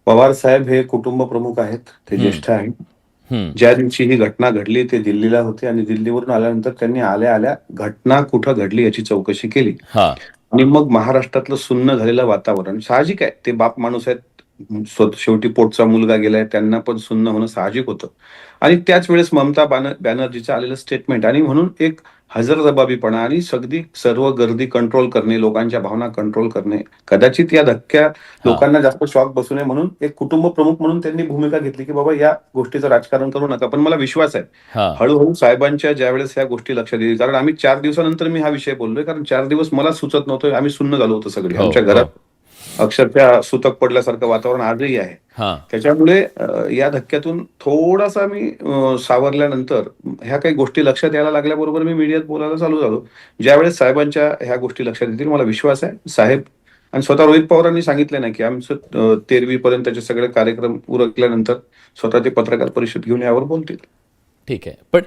पवार साहेब हे कुटुंब प्रमुख आहेत, ते हम्म, ज्येष्ठ आहेत. हम्म, ज्या दिवशी ही घटना घडली ते दिल्लीला होते आणि दिल्लीवरून आल्यानंतर त्यांनी आल्या आल्या घटना कुठं घडली याची चौकशी केली. हा, आणि मग महाराष्ट्रातलं सुन्न झालेलं वातावरण साहजिक आहे. ते बाप माणूस आहेत. शेवटी पोटचा मुलगा गेलाय, त्यांना पण सुन्न होणं साहजिक होतं. आणि त्याच वेळेस ममता बॅनर्जीचं आलेलं स्टेटमेंट आणि म्हणून एक हजरजबाबीपणा आणि सगळी सर्व गर्दी कंट्रोल करणे, लोकांच्या भावना कंट्रोल करणे. कदाचित या धक्क्या हा, लोकांना जास्त शॉक बसू नये म्हणून एक कुटुंब प्रमुख म्हणून त्यांनी भूमिका घेतली, की बाबा या गोष्टीचं राजकारण करू नका. पण मला विश्वास आहे, हा, हळू-हळू साहेबांच्या ज्यावेळेस ह्या गोष्टी लक्षात येईल, कारण आम्ही 4 दिवसानंतर मी हा विषय बोललोय, कारण 4 दिवस मला सुचत नव्हतं. आम्ही सुन्न झालो होतो सगळे. हो, आमच्या हो, घरात अक्षरशः सुतक पडल्यासारखं वातावरण आजही आहे. हा, त्याच्यामुळे या धक्क्यातून थोडासा मी सावरल्यानंतर ह्या काही गोष्टी लक्षात यायला लागल्याबरोबर मी मीडियात बोलायला चालू झालो. ज्यावेळेस साहेबांच्या ह्या गोष्टी लक्षात येतील मला विश्वास आहे, साहेब आणि स्वतः रोहित पवारांनी सांगितलं ना, की आमचं 13वी पर्यंतचे सगळे कार्यक्रम उरकल्यानंतर स्वतः ते पत्रकार परिषद घेऊन यावर बोलतील. ठीक आहे. पण